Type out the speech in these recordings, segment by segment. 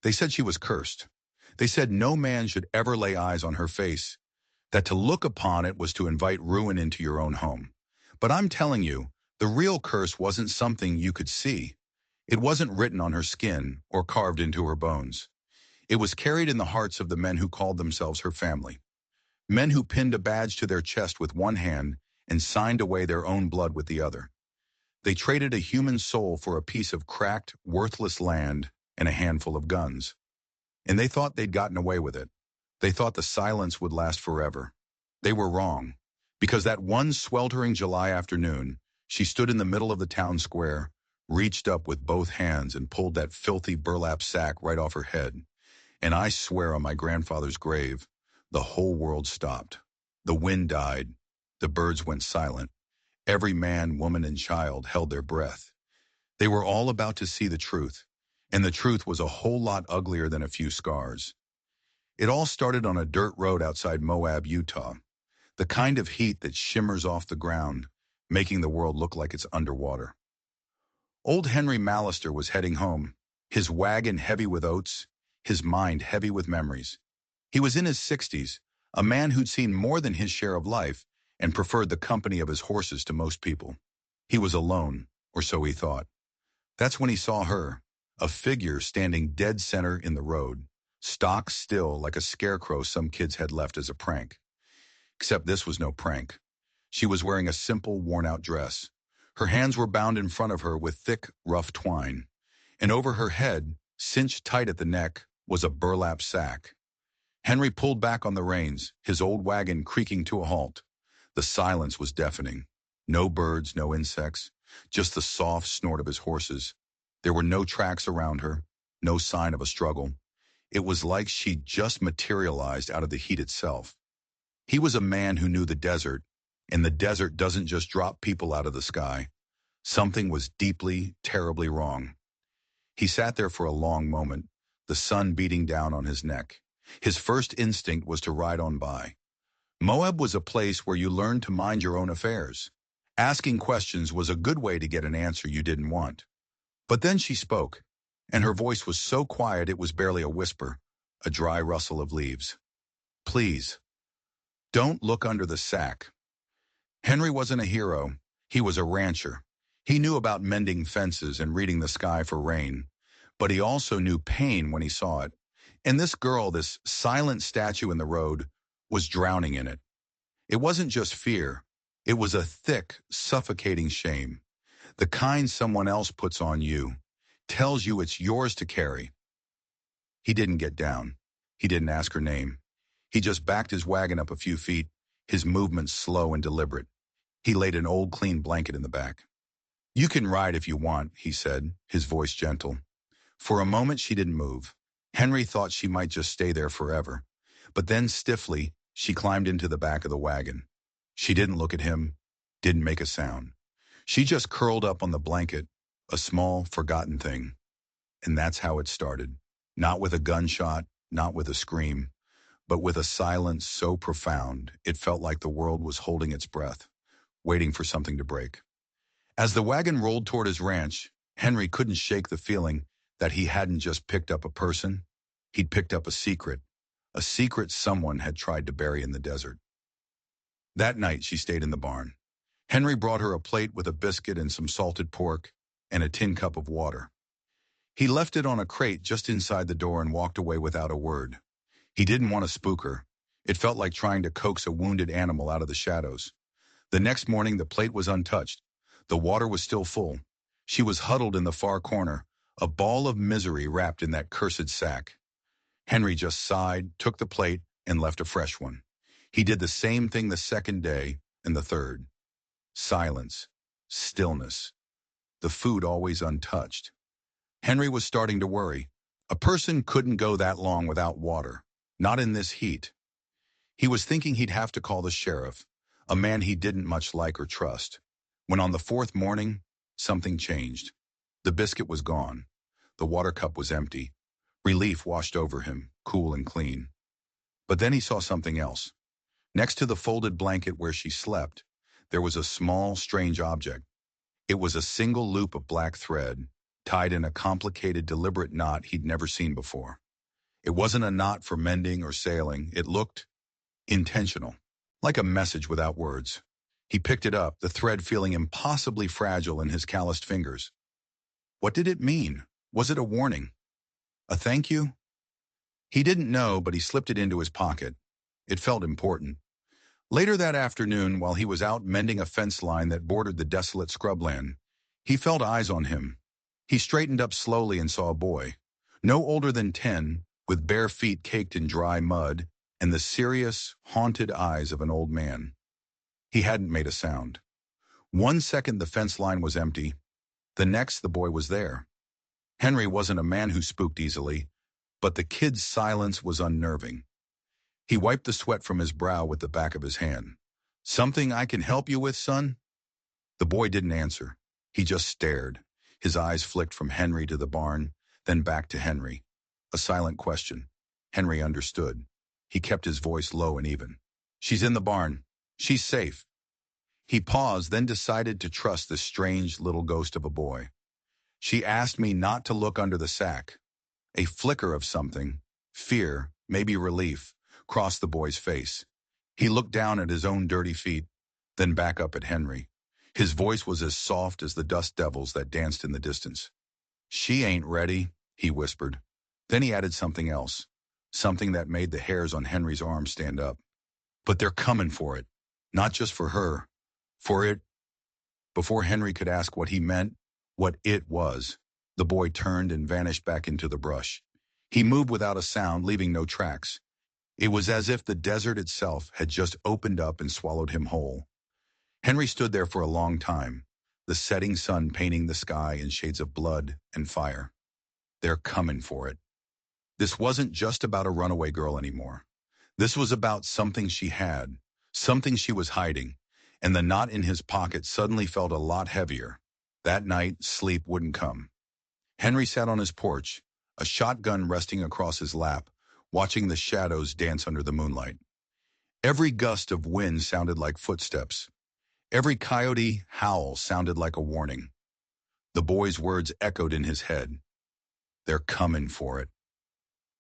They said she was cursed. They said no man should ever lay eyes on her face, that to look upon it was to invite ruin into your own home. But I'm telling you, the real curse wasn't something you could see. It wasn't written on her skin or carved into her bones. It was carried in the hearts of the men who called themselves her family. Men who pinned a badge to their chest with one hand and signed away their own blood with the other. They traded a human soul for a piece of cracked, worthless land and a handful of guns. And they thought they'd gotten away with it. They thought the silence would last forever. They were wrong, because that one sweltering July afternoon, she stood in the middle of the town square, reached up with both hands and pulled that filthy burlap sack right off her head. And I swear on my grandfather's grave, the whole world stopped. The wind died. The birds went silent. Every man, woman, and child held their breath. They were all about to see the truth, and the truth was a whole lot uglier than a few scars. It all started on a dirt road outside Moab, Utah, the kind of heat that shimmers off the ground, making the world look like it's underwater. Old Henry Mallister was heading home, his wagon heavy with oats, his mind heavy with memories. He was in his 60s, a man who'd seen more than his share of life and preferred the company of his horses to most people. He was alone, or so he thought. That's when he saw her, a figure standing dead center in the road, stock still like a scarecrow some kids had left as a prank. Except this was no prank. She was wearing a simple, worn-out dress. Her hands were bound in front of her with thick, rough twine, and over her head, cinched tight at the neck, was a burlap sack. Henry pulled back on the reins, his old wagon creaking to a halt. The silence was deafening. No birds, no insects, just the soft snort of his horses. There were no tracks around her, no sign of a struggle. It was like she'd just materialized out of the heat itself. He was a man who knew the desert, and the desert doesn't just drop people out of the sky. Something was deeply, terribly wrong. He sat there for a long moment, the sun beating down on his neck. His first instinct was to ride on by. Moab was a place where you learned to mind your own affairs. Asking questions was a good way to get an answer you didn't want. But then she spoke, and her voice was so quiet it was barely a whisper, a dry rustle of leaves. Please, don't look under the sack. Henry wasn't a hero. He was a rancher. He knew about mending fences and reading the sky for rain, but he also knew pain when he saw it. And this girl, this silent statue in the road, was drowning in it. It wasn't just fear. It was a thick, suffocating shame. The kind someone else puts on you, tells you it's yours to carry. He didn't get down. He didn't ask her name. He just backed his wagon up a few feet, his movements slow and deliberate. He laid an old clean blanket in the back. You can ride if you want, he said, his voice gentle. For a moment she didn't move. Henry thought she might just stay there forever. But then stiffly, she climbed into the back of the wagon. She didn't look at him, didn't make a sound. She just curled up on the blanket, a small, forgotten thing. And that's how it started. Not with a gunshot, not with a scream, but with a silence so profound it felt like the world was holding its breath, waiting for something to break. As the wagon rolled toward his ranch, Henry couldn't shake the feeling that he hadn't just picked up a person, he'd picked up a secret someone had tried to bury in the desert. That night she stayed in the barn. Henry brought her a plate with a biscuit and some salted pork and a tin cup of water. He left it on a crate just inside the door and walked away without a word. He didn't want to spook her. It felt like trying to coax a wounded animal out of the shadows. The next morning the plate was untouched. The water was still full. She was huddled in the far corner, a ball of misery wrapped in that cursed sack. Henry just sighed, took the plate, and left a fresh one. He did the same thing the second day and the third. Silence. Stillness. The food always untouched. Henry was starting to worry. A person couldn't go that long without water, not in this heat. He was thinking he'd have to call the sheriff, a man he didn't much like or trust. When on the fourth morning, something changed. The biscuit was gone. The water cup was empty. Relief washed over him, cool and clean. But then he saw something else. Next to the folded blanket where she slept, there was a small, strange object. It was a single loop of black thread, tied in a complicated, deliberate knot he'd never seen before. It wasn't a knot for mending or sailing. It looked intentional, like a message without words. He picked it up, the thread feeling impossibly fragile in his calloused fingers. What did it mean? Was it a warning? A thank you? He didn't know, but he slipped it into his pocket. It felt important. Later that afternoon, while he was out mending a fence line that bordered the desolate scrubland, he felt eyes on him. He straightened up slowly and saw a boy, no older than 10, with bare feet caked in dry mud, and the serious, haunted eyes of an old man. He hadn't made a sound. 1 second the fence line was empty. The next the boy was there. Henry wasn't a man who spooked easily, but the kid's silence was unnerving. He wiped the sweat from his brow with the back of his hand. "Something I can help you with, son?" The boy didn't answer. He just stared. His eyes flicked from Henry to the barn, then back to Henry. A silent question. Henry understood. He kept his voice low and even. "She's in the barn. She's safe." He paused, then decided to trust this strange little ghost of a boy. "She asked me not to look under the sack." A flicker of something, fear, maybe relief, crossed the boy's face. He looked down at his own dirty feet, then back up at Henry. His voice was as soft as the dust devils that danced in the distance. "She ain't ready," he whispered. Then he added something else, something that made the hairs on Henry's arm stand up. "But they're coming for it. Not just for her. For it." Before Henry could ask what he meant, what it was, the boy turned and vanished back into the brush. He moved without a sound, leaving no tracks. It was as if the desert itself had just opened up and swallowed him whole. Henry stood there for a long time, the setting sun painting the sky in shades of blood and fire. They're coming for it. This wasn't just about a runaway girl anymore. This was about something she had, something she was hiding, and the knot in his pocket suddenly felt a lot heavier. That night, sleep wouldn't come. Henry sat on his porch, a shotgun resting across his lap, watching the shadows dance under the moonlight. Every gust of wind sounded like footsteps. Every coyote howl sounded like a warning. The boy's words echoed in his head. They're coming for it.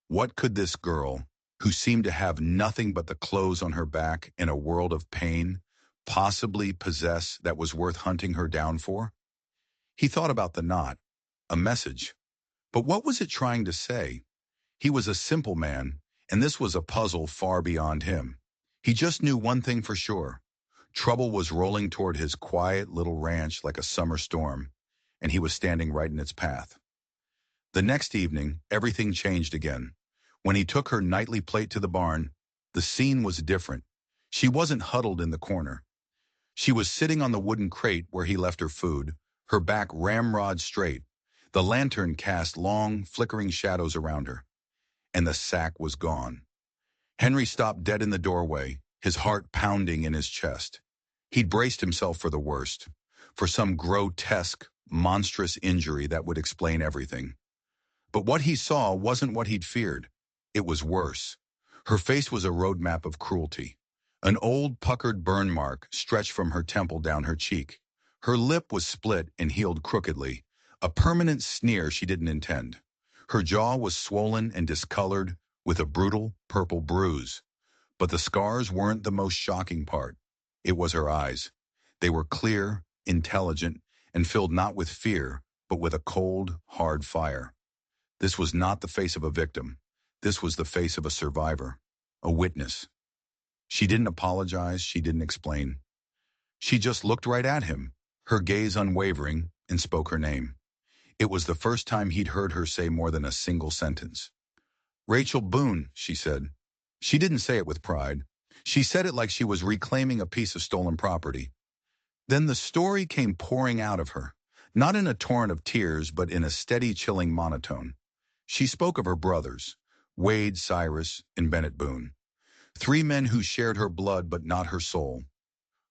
What could this girl, who seemed to have nothing but the clothes on her back in a world of pain, possibly possess that was worth hunting her down for? He thought about the knot, a message. But what was it trying to say? He was a simple man, and this was a puzzle far beyond him. He just knew one thing for sure. Trouble was rolling toward his quiet little ranch like a summer storm, and he was standing right in its path. The next evening, everything changed again. When he took her nightly plate to the barn, the scene was different. She wasn't huddled in the corner. She was sitting on the wooden crate where he left her food, her back ramrod straight. The lantern cast long, flickering shadows around her. And the sack was gone. Henry stopped dead in the doorway, his heart pounding in his chest. He'd braced himself for the worst, for some grotesque, monstrous injury that would explain everything. But what he saw wasn't what he'd feared. It was worse. Her face was a roadmap of cruelty. An old, puckered burn mark stretched from her temple down her cheek. Her lip was split and healed crookedly, a permanent sneer she didn't intend. Her jaw was swollen and discolored, with a brutal, purple bruise. But the scars weren't the most shocking part. It was her eyes. They were clear, intelligent, and filled not with fear, but with a cold, hard fire. This was not the face of a victim. This was the face of a survivor, a witness. She didn't apologize, she didn't explain. She just looked right at him, her gaze unwavering, and spoke her name. It was the first time he'd heard her say more than a single sentence. "Rachel Boone," she said. She didn't say it with pride. She said it like she was reclaiming a piece of stolen property. Then the story came pouring out of her, not in a torrent of tears, but in a steady, chilling monotone. She spoke of her brothers, Wade, Cyrus, and Bennett Boone. 3 men who shared her blood but not her soul.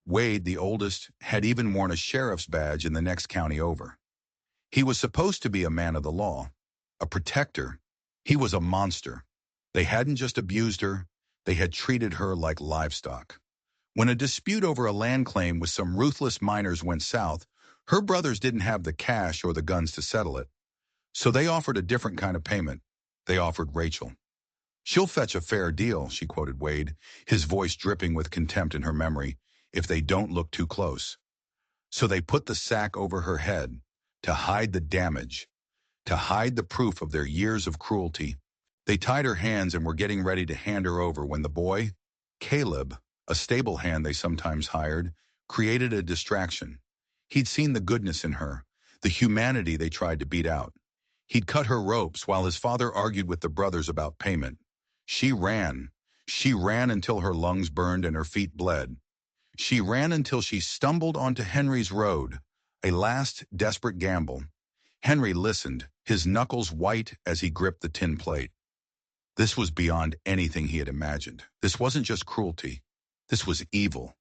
Wade, the oldest, had even worn a sheriff's badge in the next county over. He was supposed to be a man of the law, a protector. He was a monster. They hadn't just abused her, they had treated her like livestock. When a dispute over a land claim with some ruthless miners went south, her brothers didn't have the cash or the guns to settle it. So they offered a different kind of payment. They offered Rachel. "She'll fetch a fair deal," she quoted Wade, his voice dripping with contempt in her memory, "if they don't look too close." So they put the sack over her head to hide the damage, to hide the proof of their years of cruelty. They tied her hands and were getting ready to hand her over when the boy, Caleb, a stable hand they sometimes hired, created a distraction. He'd seen the goodness in her, the humanity they tried to beat out. He'd cut her ropes while his father argued with the brothers about payment. She ran. She ran until her lungs burned and her feet bled. She ran until she stumbled onto Henry's road, a last desperate gamble. Henry listened, his knuckles white as he gripped the tin plate. This was beyond anything he had imagined. This wasn't just cruelty. This was evil.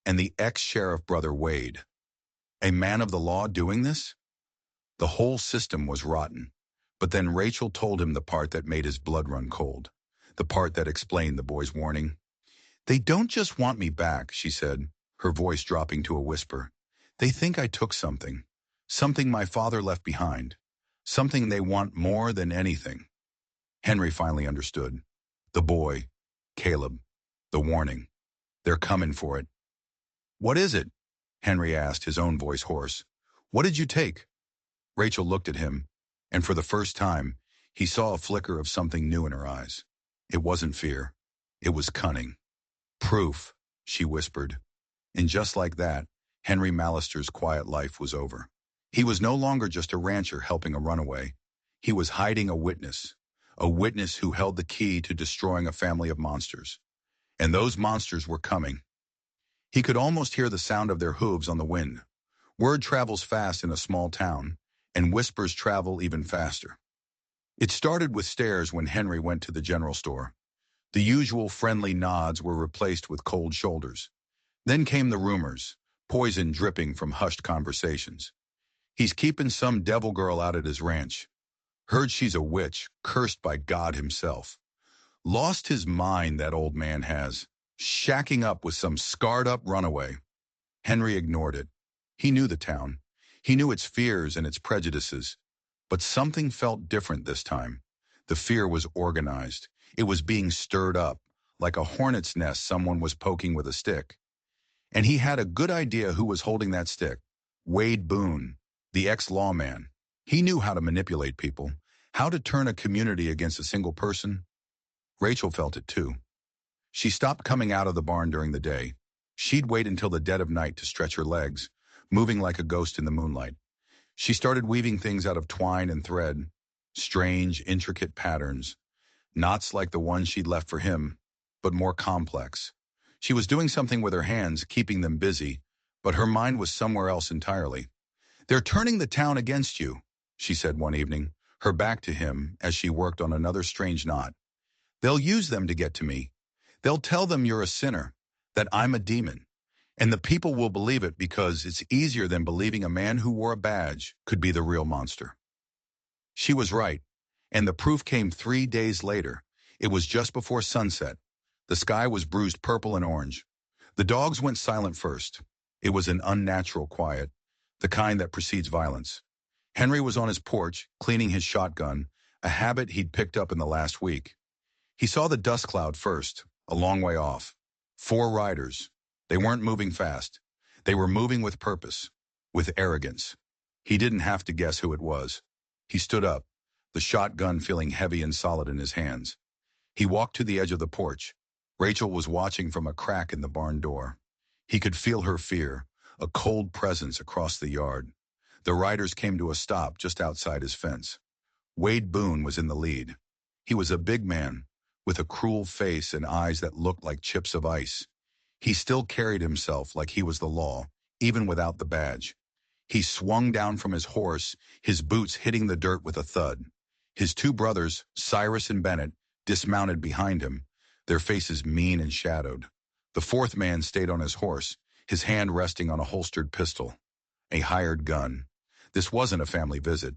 And the ex-sheriff brother Wade, a man of the law doing this? The whole system was rotten. But then Rachel told him the part that made his blood run cold, the part that explained the boy's warning. "They don't just want me back," she said, her voice dropping to a whisper. "They think I took something, something my father left behind, something they want more than anything." Henry finally understood. The boy, Caleb, the warning. They're coming for it. "What is it?" Henry asked, his own voice hoarse. "What did you take?" Rachel looked at him, and for the first time, he saw a flicker of something new in her eyes. It wasn't fear. It was cunning. "Proof," she whispered. And just like that, Henry Mallister's quiet life was over. He was no longer just a rancher helping a runaway. He was hiding a witness who held the key to destroying a family of monsters. And those monsters were coming. He could almost hear the sound of their hooves on the wind. Word travels fast in a small town, and whispers travel even faster. It started with stares when Henry went to the general store. The usual friendly nods were replaced with cold shoulders. Then came the rumors, poison dripping from hushed conversations. "He's keeping some devil girl out at his ranch. Heard she's a witch, cursed by God himself. Lost his mind, that old man has. Shacking up with some scarred-up runaway." Henry ignored it. He knew the town. He knew its fears and its prejudices. But something felt different this time. The fear was organized. It was being stirred up, like a hornet's nest someone was poking with a stick. And he had a good idea who was holding that stick. Wade Boone, the ex-lawman. He knew how to manipulate people, how to turn a community against a single person. Rachel felt it too. She stopped coming out of the barn during the day. She'd wait until the dead of night to stretch her legs, moving like a ghost in the moonlight. She started weaving things out of twine and thread, strange, intricate patterns, knots like the ones she'd left for him, but more complex. She was doing something with her hands, keeping them busy, but her mind was somewhere else entirely. "They're turning the town against you," she said one evening, her back to him as she worked on another strange knot. "They'll use them to get to me. They'll tell them you're a sinner, that I'm a demon. And the people will believe it because it's easier than believing a man who wore a badge could be the real monster." She was right, and the proof came 3 days later. It was just before sunset. The sky was bruised purple and orange. The dogs went silent first. It was an unnatural quiet, the kind that precedes violence. Henry was on his porch, cleaning his shotgun, a habit he'd picked up in the last week. He saw the dust cloud first, a long way off. 4 riders. They weren't moving fast. They were moving with purpose, with arrogance. He didn't have to guess who it was. He stood up, the shotgun feeling heavy and solid in his hands. He walked to the edge of the porch. Rachel was watching from a crack in the barn door. He could feel her fear, a cold presence across the yard. The riders came to a stop just outside his fence. Wade Boone was in the lead. He was a big man, with a cruel face and eyes that looked like chips of ice. He still carried himself like he was the law, even without the badge. He swung down from his horse, his boots hitting the dirt with a thud. His 2 brothers, Cyrus and Bennett, dismounted behind him, their faces mean and shadowed. The 4th man stayed on his horse, his hand resting on a holstered pistol. A hired gun. This wasn't a family visit.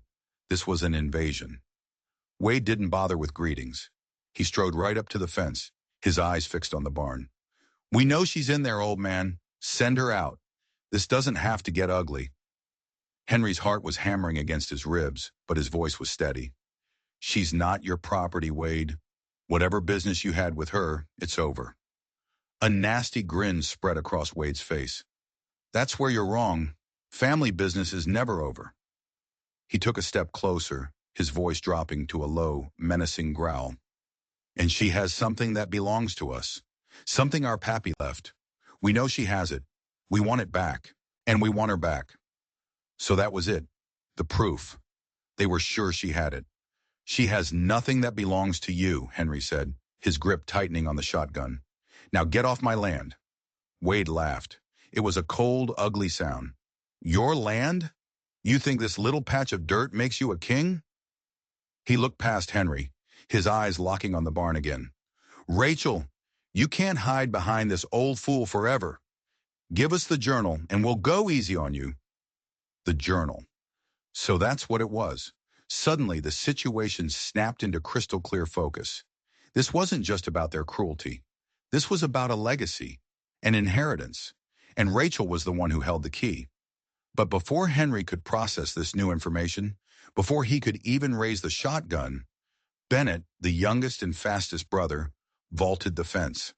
This was an invasion. Wade didn't bother with greetings. He strode right up to the fence, his eyes fixed on the barn. "We know she's in there, old man. Send her out. This doesn't have to get ugly." Henry's heart was hammering against his ribs, but his voice was steady. She's not your property, Wade. Whatever business you had with her, it's over. A nasty grin spread across Wade's face. That's where you're wrong. Family business is never over. He took a step closer, his voice dropping to a low, menacing growl. And she has something that belongs to us. Something our pappy left. We know she has it. We want it back. And we want her back. So that was it. The proof. They were sure she had it. She has nothing that belongs to you, Henry said, his grip tightening on the shotgun. Now get off my land. Wade laughed. It was a cold, ugly sound. Your land? You think this little patch of dirt makes you a king? He looked past Henry, his eyes locking on the barn again. Rachel, you can't hide behind this old fool forever. Give us the journal and we'll go easy on you. The journal. So that's what it was. Suddenly, the situation snapped into crystal clear focus. This wasn't just about their cruelty. This was about a legacy, an inheritance, and Rachel was the one who held the key. But before Henry could process this new information, before he could even raise the shotgun, Bennett, the youngest and fastest brother, vaulted the fence.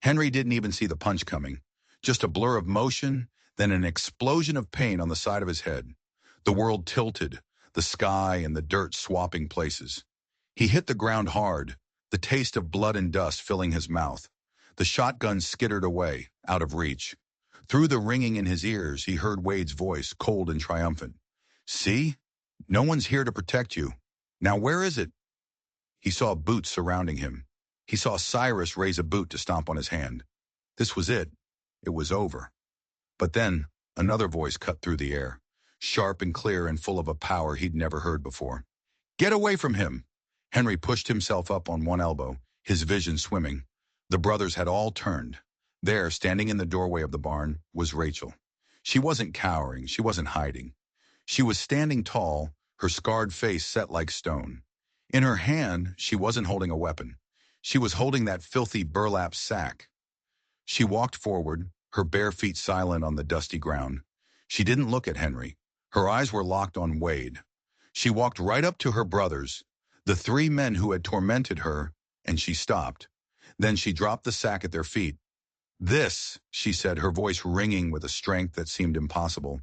Henry didn't even see the punch coming. Just a blur of motion, then an explosion of pain on the side of his head. The world tilted, the sky and the dirt swapping places. He hit the ground hard, the taste of blood and dust filling his mouth. The shotgun skittered away, out of reach. Through the ringing in his ears, he heard Wade's voice, cold and triumphant. See? No one's here to protect you. Now where is it? He saw boots surrounding him. He saw Cyrus raise a boot to stomp on his hand. This was it. It was over. But then, another voice cut through the air, sharp and clear and full of a power he'd never heard before. Get away from him! Henry pushed himself up on one elbow, his vision swimming. The brothers had all turned. There, standing in the doorway of the barn, was Rachel. She wasn't cowering, she wasn't hiding. She was standing tall, her scarred face set like stone. In her hand, she wasn't holding a weapon. She was holding that filthy burlap sack. She walked forward, her bare feet silent on the dusty ground. She didn't look at Henry. Her eyes were locked on Wade. She walked right up to her brothers, the three men who had tormented her, and she stopped. Then she dropped the sack at their feet. This, she said, her voice ringing with a strength that seemed impossible,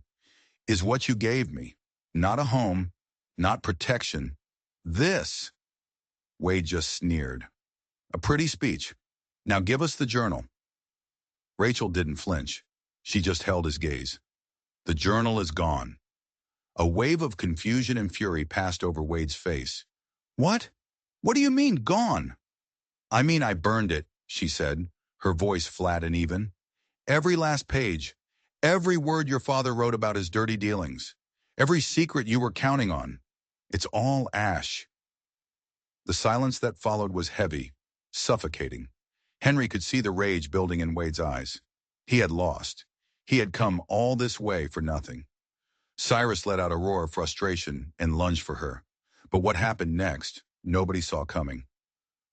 is what you gave me. Not a home, not protection. This. Wade just sneered. A pretty speech. Now give us the journal. Rachel didn't flinch. She just held his gaze. The journal is gone. A wave of confusion and fury passed over Wade's face. What? What do you mean, gone? I mean, I burned it, she said, her voice flat and even. Every last page, every word your father wrote about his dirty dealings, every secret you were counting on. It's all ash. The silence that followed was heavy, suffocating. Henry could see the rage building in Wade's eyes. He had lost. He had come all this way for nothing. Cyrus let out a roar of frustration and lunged for her. But what happened next, nobody saw coming.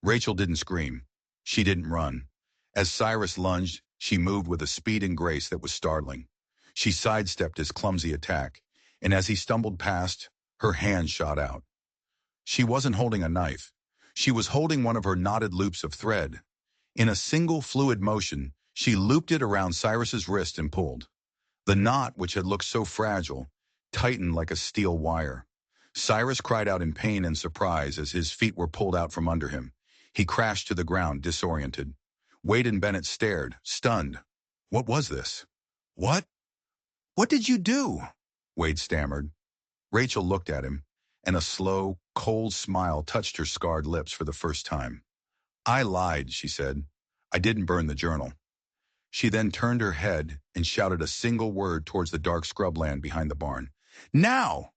Rachel didn't scream. She didn't run. As Cyrus lunged, she moved with a speed and grace that was startling. She sidestepped his clumsy attack, and as he stumbled past, her hand shot out. She wasn't holding a knife. She was holding one of her knotted loops of thread. In a single fluid motion, she looped it around Cyrus's wrist and pulled. The knot, which had looked so fragile, tightened like a steel wire. Cyrus cried out in pain and surprise as his feet were pulled out from under him. He crashed to the ground, disoriented. Wade and Bennett stared, stunned. What was this? What? What did you do? Wade stammered. Rachel looked at him, and a slow, cold smile touched her scarred lips for the first time. I lied, she said. I didn't burn the journal. She then turned her head and shouted a single word towards the dark scrubland behind the barn. Now!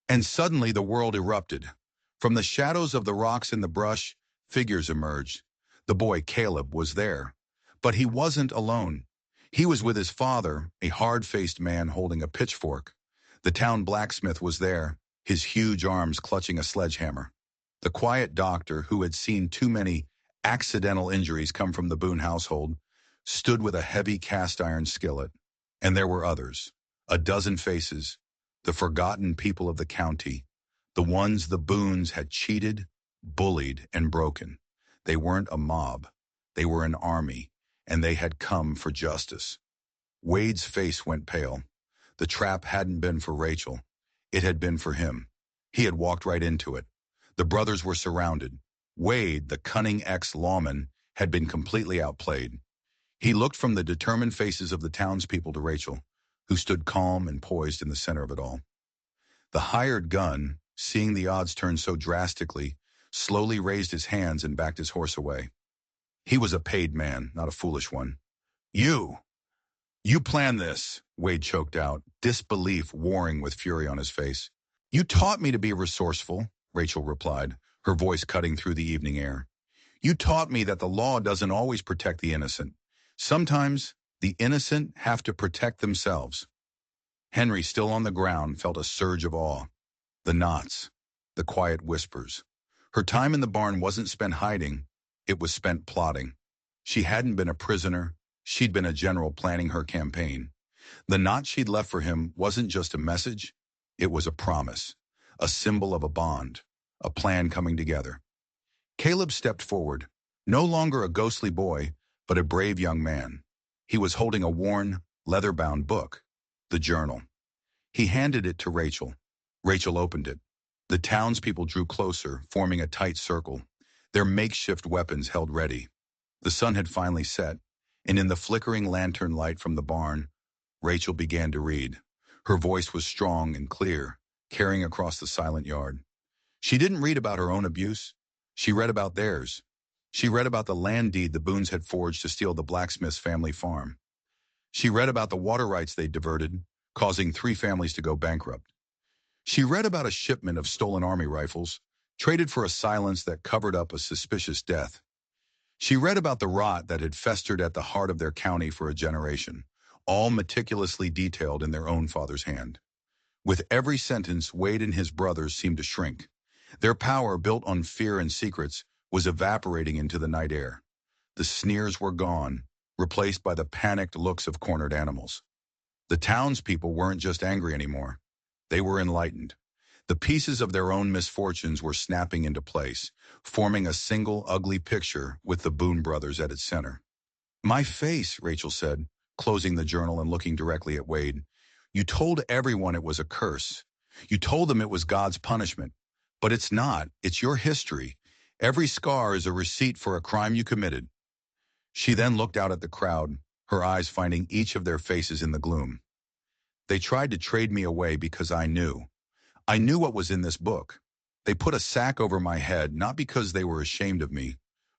And suddenly the world erupted. From the shadows of the rocks and the brush, figures emerged. The boy, Caleb, was there. But he wasn't alone. He was with his father, a hard-faced man holding a pitchfork. The town blacksmith was there, his huge arms clutching a sledgehammer. The quiet doctor, who had seen too many accidental injuries come from the Boone household, stood with a heavy cast-iron skillet. And there were others, a dozen faces. the forgotten people of the county, the ones the Boones had cheated, bullied, and broken. They weren't a mob. They were an army, and they had come for justice. Wade's face went pale. The trap hadn't been for Rachel. It had been for him. He had walked right into it. The brothers were surrounded. Wade, the cunning ex-lawman, had been completely outplayed. He looked from the determined faces of the townspeople to Rachel, who stood calm and poised in the center of it all. The hired gun, seeing the odds turn so drastically, slowly raised his hands and backed his horse away. He was a paid man, not a foolish one. You planned this, Wade choked out, disbelief warring with fury on his face. You taught me to be resourceful, Rachel replied, her voice cutting through the evening air. You taught me that the law doesn't always protect the innocent. Sometimes the innocent have to protect themselves. Henry, still on the ground, felt a surge of awe. The knots, the quiet whispers. Her time in the barn wasn't spent hiding, it was spent plotting. She hadn't been a prisoner, she'd been a general planning her campaign. The knot she'd left for him wasn't just a message, it was a promise, a symbol of a bond, a plan coming together. Caleb stepped forward, no longer a ghostly boy, but a brave young man. He was holding a worn, leather-bound book, the journal. He handed it to Rachel. Rachel opened it. The townspeople drew closer, forming a tight circle, their makeshift weapons held ready. The sun had finally set, and in the flickering lantern light from the barn, Rachel began to read. Her voice was strong and clear, carrying across the silent yard. She didn't read about her own abuse. She read about theirs. She read about the land deed the Boones had forged to steal the blacksmith's family farm. She read about the water rights they'd diverted, causing 3 families to go bankrupt. She read about a shipment of stolen army rifles, traded for a silence that covered up a suspicious death. She read about the rot that had festered at the heart of their county for a generation, all meticulously detailed in their own father's hand. With every sentence, Wade and his brothers seemed to shrink. Their power, built on fear and secrets, was evaporating into the night air. The sneers were gone, replaced by the panicked looks of cornered animals. The townspeople weren't just angry anymore. They were enlightened. The pieces of their own misfortunes were snapping into place, forming a single ugly picture with the Boone brothers at its center. My face, Rachel said, closing the journal and looking directly at Wade. You told everyone it was a curse. You told them it was God's punishment. But it's not. It's your history. Every scar is a receipt for a crime you committed. She then looked out at the crowd, her eyes finding each of their faces in the gloom. They tried to trade me away because I knew. I knew what was in this book. They put a sack over my head, not because they were ashamed of me,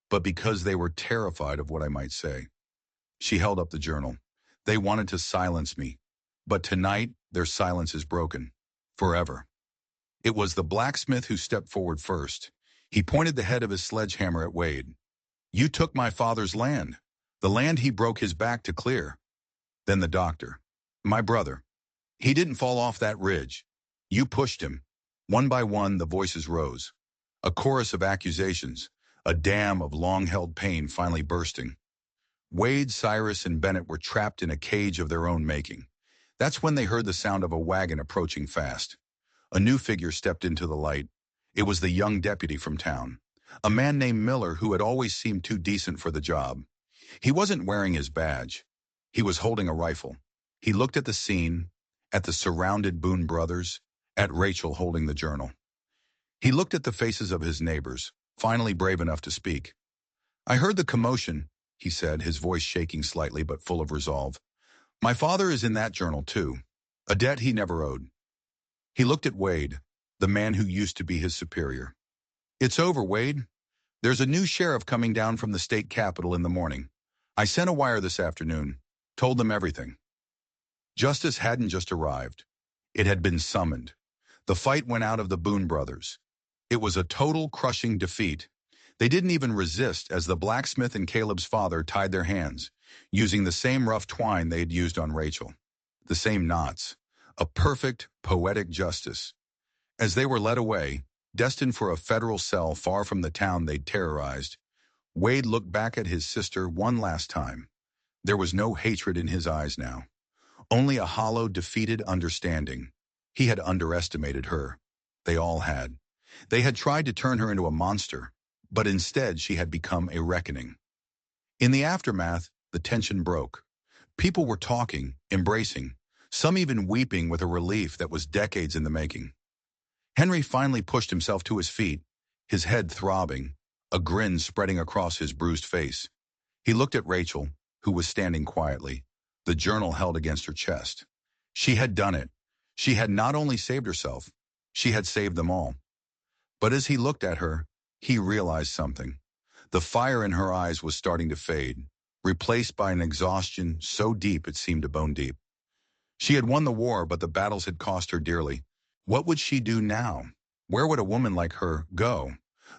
but because they were terrified of what I might say. She held up the journal. They wanted to silence me. But tonight, their silence is broken. Forever. It was the blacksmith who stepped forward first. He pointed the head of his sledgehammer at Wade. You took my father's land. The land he broke his back to clear. Then the doctor. My brother. He didn't fall off that ridge. You pushed him. One by one, the voices rose. A chorus of accusations. A dam of long-held pain finally bursting. Wade, Cyrus, and Bennett were trapped in a cage of their own making. That's when they heard the sound of a wagon approaching fast. A new figure stepped into the light. It was the young deputy from town. A man named Miller who had always seemed too decent for the job. He wasn't wearing his badge. He was holding a rifle. He looked at the scene, at the surrounded Boone brothers, at Rachel holding the journal. He looked at the faces of his neighbors, finally brave enough to speak. I heard the commotion, he said, his voice shaking slightly but full of resolve. My father is in that journal too, a debt he never owed. He looked at Wade, the man who used to be his superior. It's over, Wade. There's a new sheriff coming down from the state capitol in the morning. I sent a wire this afternoon, told them everything. Justice hadn't just arrived. It had been summoned. The fight went out of the Boone brothers. It was a total crushing defeat. They didn't even resist as the blacksmith and Caleb's father tied their hands, using the same rough twine they had used on Rachel. The same knots. A perfect, poetic justice. As they were led away, destined for a federal cell far from the town they'd terrorized, Wade looked back at his sister one last time. There was no hatred in his eyes now. Only a hollow, defeated understanding. He had underestimated her. They all had. They had tried to turn her into a monster, but instead she had become a reckoning. In the aftermath, the tension broke. People were talking, embracing, some even weeping with a relief that was decades in the making. Henry finally pushed himself to his feet, his head throbbing, a grin spreading across his bruised face. He looked at Rachel, who was standing quietly, the journal held against her chest. She had done it. She had not only saved herself, she had saved them all. But as he looked at her, he realized something. The fire in her eyes was starting to fade, replaced by an exhaustion so deep it seemed to bone deep. She had won the war, but the battles had cost her dearly. What would she do now? Where would a woman like her go?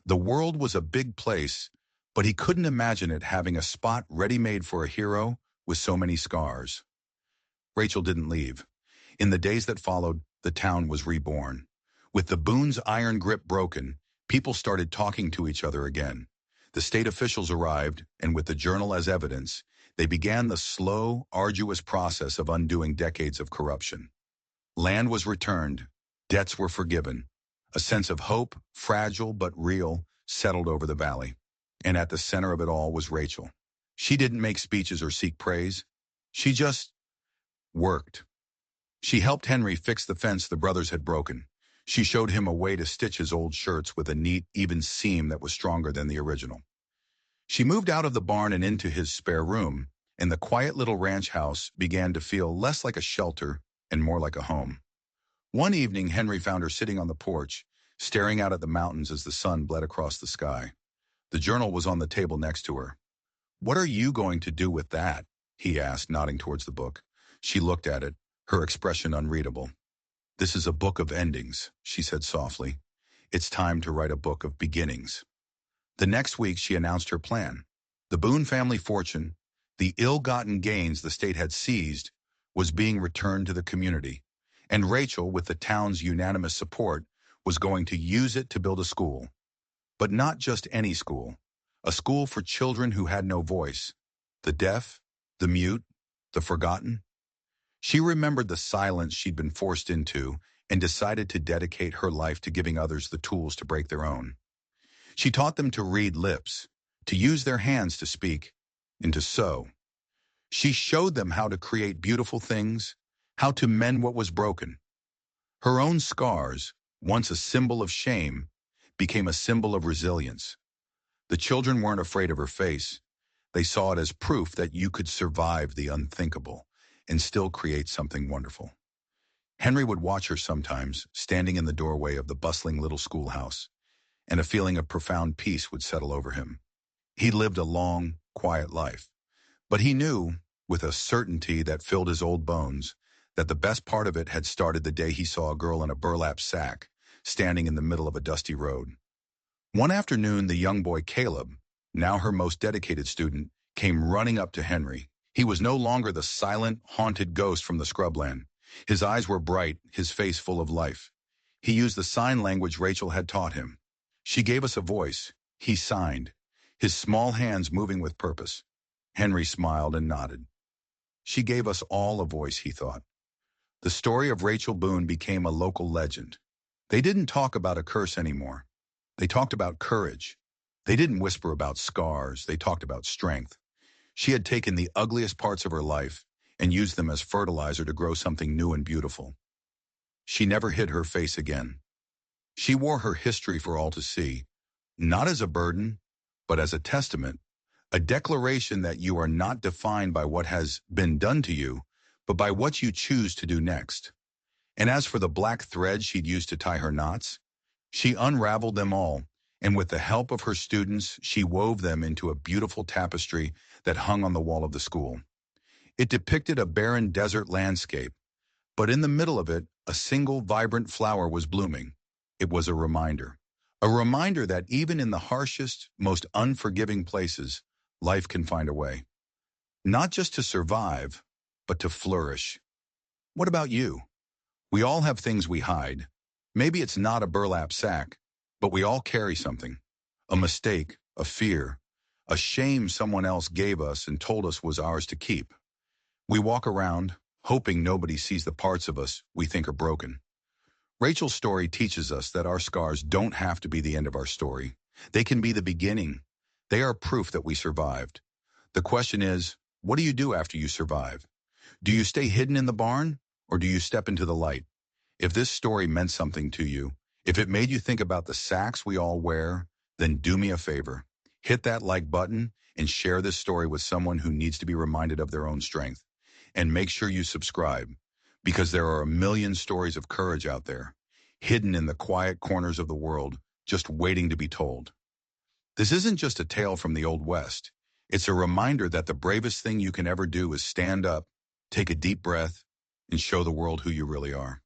The world was a big place, but he couldn't imagine it having a spot ready-made for a hero with so many scars. Rachel didn't leave. In the days that followed, the town was reborn. With the Boone's iron grip broken, people started talking to each other again. The state officials arrived, and with the journal as evidence, they began the slow, arduous process of undoing decades of corruption. Land was returned, debts were forgiven. A sense of hope, fragile but real, settled over the valley. And at the center of it all was Rachel. She didn't make speeches or seek praise. She just worked. She helped Henry fix the fence the brothers had broken. She showed him a way to stitch his old shirts with a neat, even seam that was stronger than the original. She moved out of the barn and into his spare room, and the quiet little ranch house began to feel less like a shelter and more like a home. One evening, Henry found her sitting on the porch, staring out at the mountains as the sun bled across the sky. The journal was on the table next to her. "What are you going to do with that?" he asked, nodding towards the book. She looked at it, her expression unreadable. "This is a book of endings," she said softly. "It's time to write a book of beginnings." The next week, she announced her plan. The Boone family fortune, the ill-gotten gains the state had seized, was being returned to the community. And Rachel, with the town's unanimous support, was going to use it to build a school. But not just any school. A school for children who had no voice. The deaf, the mute, the forgotten. She remembered the silence she'd been forced into and decided to dedicate her life to giving others the tools to break their own. She taught them to read lips, to use their hands to speak, and to sew. She showed them how to create beautiful things, how to mend what was broken. Her own scars, once a symbol of shame, became a symbol of resilience. The children weren't afraid of her face. They saw it as proof that you could survive the unthinkable and still create something wonderful. Henry would watch her sometimes, standing in the doorway of the bustling little schoolhouse, and a feeling of profound peace would settle over him. He lived a long, quiet life, but he knew, with a certainty that filled his old bones, that the best part of it had started the day he saw a girl in a burlap sack, standing in the middle of a dusty road. One afternoon, the young boy Caleb, now her most dedicated student, came running up to Henry. He was no longer the silent, haunted ghost from the scrubland. His eyes were bright, his face full of life. He used the sign language Rachel had taught him. She gave us a voice. He signed, his small hands moving with purpose. Henry smiled and nodded. She gave us all a voice, he thought. The story of Rachel Boone became a local legend. They didn't talk about a curse anymore. They talked about courage. They didn't whisper about scars. They talked about strength. She had taken the ugliest parts of her life and used them as fertilizer to grow something new and beautiful. She never hid her face again. She wore her history for all to see, not as a burden, but as a testament, a declaration that you are not defined by what has been done to you, but by what you choose to do next. And as for the black thread she'd used to tie her knots, she unraveled them all, and with the help of her students, she wove them into a beautiful tapestry that hung on the wall of the school. It depicted a barren desert landscape, but in the middle of it, a single vibrant flower was blooming. It was a reminder that even in the harshest, most unforgiving places, life can find a way. Not just to survive, but to flourish. What about you? We all have things we hide. Maybe it's not a burlap sack, but we all carry something. A mistake, a fear, a shame someone else gave us and told us was ours to keep. We walk around, hoping nobody sees the parts of us we think are broken. Rachel's story teaches us that our scars don't have to be the end of our story. They can be the beginning. They are proof that we survived. The question is, what do you do after you survive? Do you stay hidden in the barn, or do you step into the light? If this story meant something to you, if it made you think about the sacks we all wear, then do me a favor. Hit that like button and share this story with someone who needs to be reminded of their own strength. And make sure you subscribe, because there are a million stories of courage out there, hidden in the quiet corners of the world, just waiting to be told. This isn't just a tale from the Old West. It's a reminder that the bravest thing you can ever do is stand up, take a deep breath, and show the world who you really are.